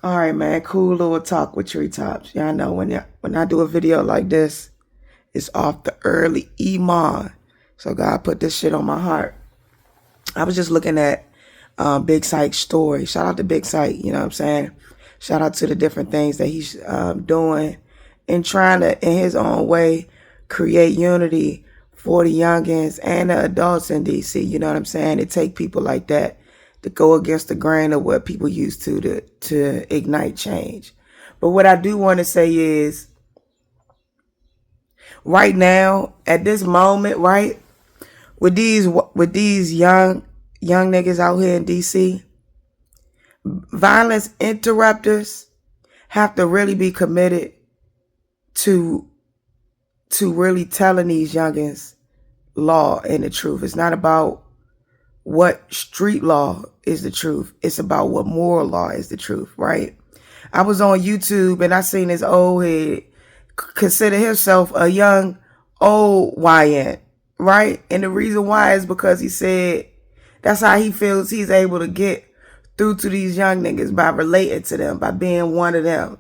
All right, man. Cool little talk with treetops. Y'all know when I do a video like this, it's off the early Iman. So God put this shit on my heart. I was just looking at Big Site's story. Shout out to Big Site. You know what I'm saying? Shout out to the different things that he's doing and trying to, in his own way, create unity for the youngins and the adults in DC. You know what I'm saying? It take people like that to go against the grain of what people used to ignite change. But what I do want to say is, right now, at this moment, right, with these young niggas out here in DC, violence interrupters have to really be committed to really telling these youngins law and the truth. It's not about what street law is the truth. It's about what moral law is the truth, right? I was on YouTube and I seen this old head consider himself a young old YN, right? And the reason why is because he said that's how he feels he's able to get through to these young niggas, by relating to them, by being one of them.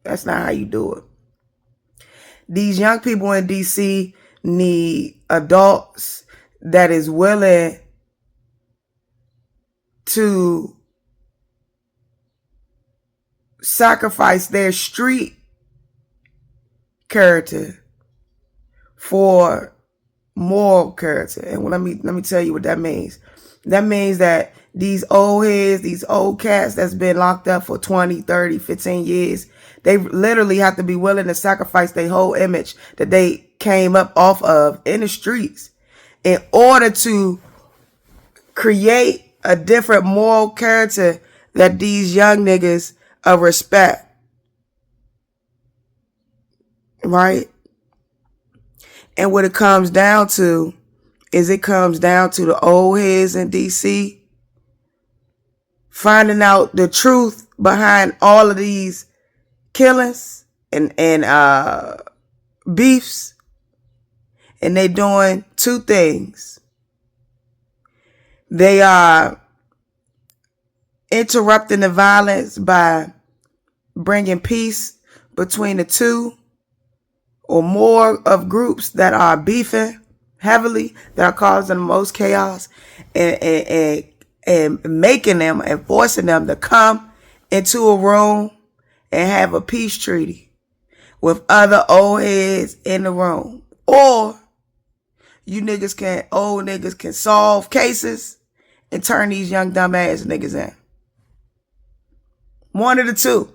That's not how you do it. These young people in DC need adults that is willing to sacrifice their street character for moral character. And let me tell you what that means. That means that these old heads, these old cats that's been locked up for 20, 30, 15 years, they literally have to be willing to sacrifice their whole image that they came up off of in the streets in order to create a different moral character that these young niggas respect. Right? And what it comes down to is it comes down to the old heads in DC finding out the truth behind all of these killings and beefs. And they doing two things. They are interrupting the violence by bringing peace between the two or more of groups that are beefing heavily, that are causing the most chaos, and making them and forcing them to come into a room and have a peace treaty with other old heads in the room. Or old niggas can solve cases and turn these young dumbass niggas in. One of the two.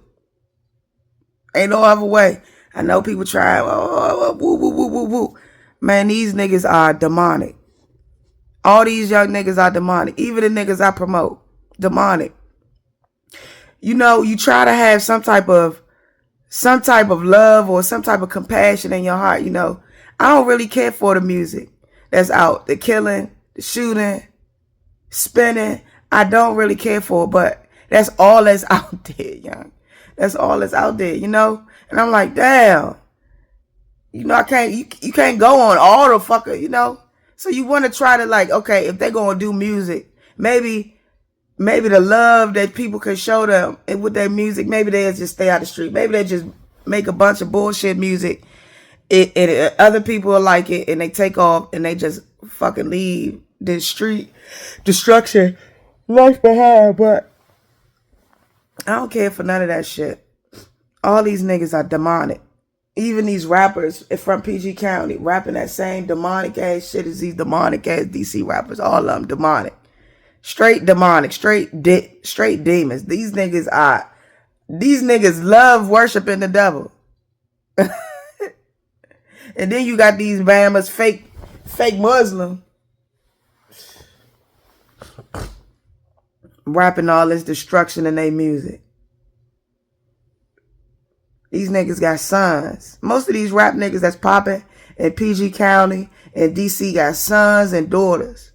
Ain't no other way. I know people try, woo. Man, these niggas are demonic. All these young niggas are demonic. Even the niggas I promote, demonic. You know, you try to have some type of love or some type of compassion in your heart. You know, I don't really care for the music that's out, the killing, the shooting, spinning. I don't really care for it, but that's all that's out there, young. That's all that's out there, you know? And I'm like, damn. You know, you can't go on all the fucker, you know? So you want to try to, like, okay, if they're going to do music, maybe the love that people can show them and with their music, maybe they'll just stay out the street. Maybe they just make a bunch of bullshit music and other people will like it and they take off and they just fucking leave the street destruction life behind. But I don't care for none of that shit. All these niggas are demonic. Even these rappers from PG County rapping that same demonic ass shit as these demonic ass DC rappers. All of them demonic. Straight demonic. Straight demons. These niggas love worshiping the devil. And then you got these Bama's fake Muslim rapping all this destruction in their music. These niggas got sons. Most of these rap niggas that's popping in PG County and DC got sons and daughters.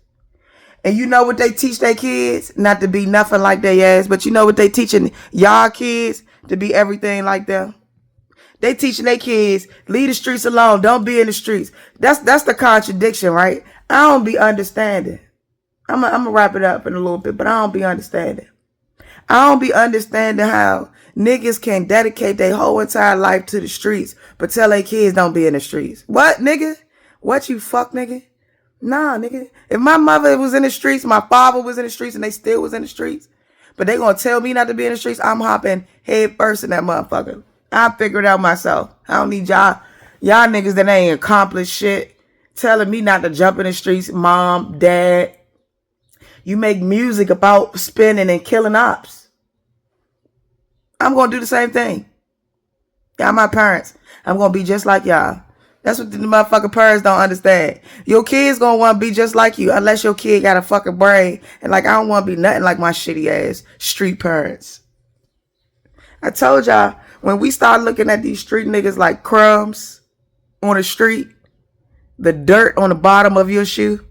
And you know what they teach their kids? Not to be nothing like their ass, but you know what they teaching y'all kids? To be everything like them. They teaching their kids, leave the streets alone. Don't be in the streets. That's the contradiction, right? I don't be understanding. I'm gonna wrap it up in a little bit, but I don't be understanding. I don't be understanding how niggas can dedicate their whole entire life to the streets, but tell their kids don't be in the streets. What, nigga? What, you fuck, nigga? Nah, nigga. If my mother was in the streets, my father was in the streets, and they still was in the streets, but they gonna tell me not to be in the streets, I'm hopping head first in that motherfucker. I figured it out myself. I don't need y'all niggas that ain't accomplished shit telling me not to jump in the streets. Mom, dad, you make music about spinning and killing ops. I'm gonna do the same thing. Y'all my parents. I'm gonna be just like y'all. That's what the motherfucking parents don't understand. Your kids gonna want to be just like you unless your kid got a fucking brain. And like, I don't want to be nothing like my shitty ass street parents. I told y'all, when we start looking at these street niggas like crumbs on the street, the dirt on the bottom of your shoe,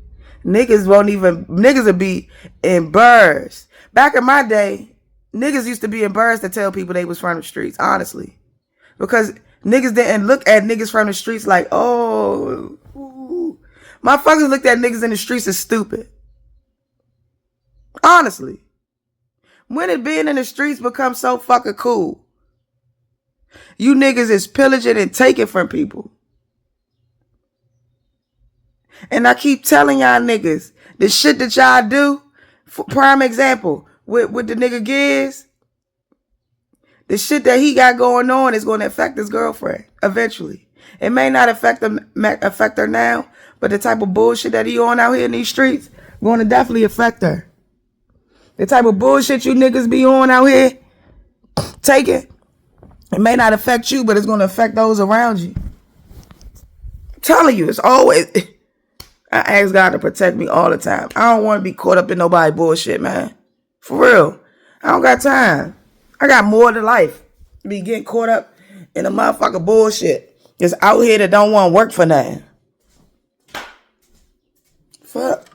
niggas will be embarrassed. Back in my day, niggas used to be embarrassed to tell people they was from the streets, honestly. Because niggas didn't look at niggas from the streets like, oh, ooh. Motherfuckers looked at niggas in the streets as stupid. Honestly. When did being in the streets become so fucking cool? You niggas is pillaging and taking from people. And I keep telling y'all niggas, the shit that y'all do, for prime example, with the nigga Giz, the shit that he got going on is going to affect his girlfriend eventually. It may not affect her now, but the type of bullshit that he on out here in these streets going to definitely affect her. The type of bullshit you niggas be on out here taking, it may not affect you, but it's going to affect those around you. I'm telling you, it's always... I ask God to protect me all the time. I don't want to be caught up in nobody bullshit, man. For real. I don't got time. I got more to life. Be getting caught up in the motherfucker bullshit. Just out here that don't want to work for nothing. Fuck.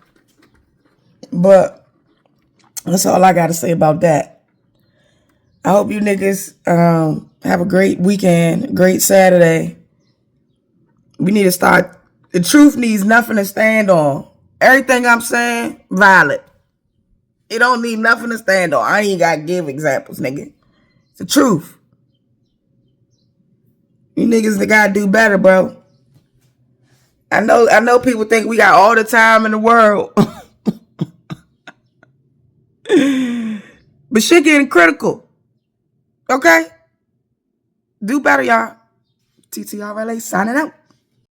But that's all I got to say about that. I hope you niggas have a great weekend, great Saturday. We need to start. The truth needs nothing to stand on. Everything I'm saying, valid. It don't need nothing to stand on. I ain't got to give examples, nigga. It's the truth. You niggas got to do better, bro. I know people think we got all the time in the world. But shit getting critical. Okay? Do better, y'all. TTRLA signing out.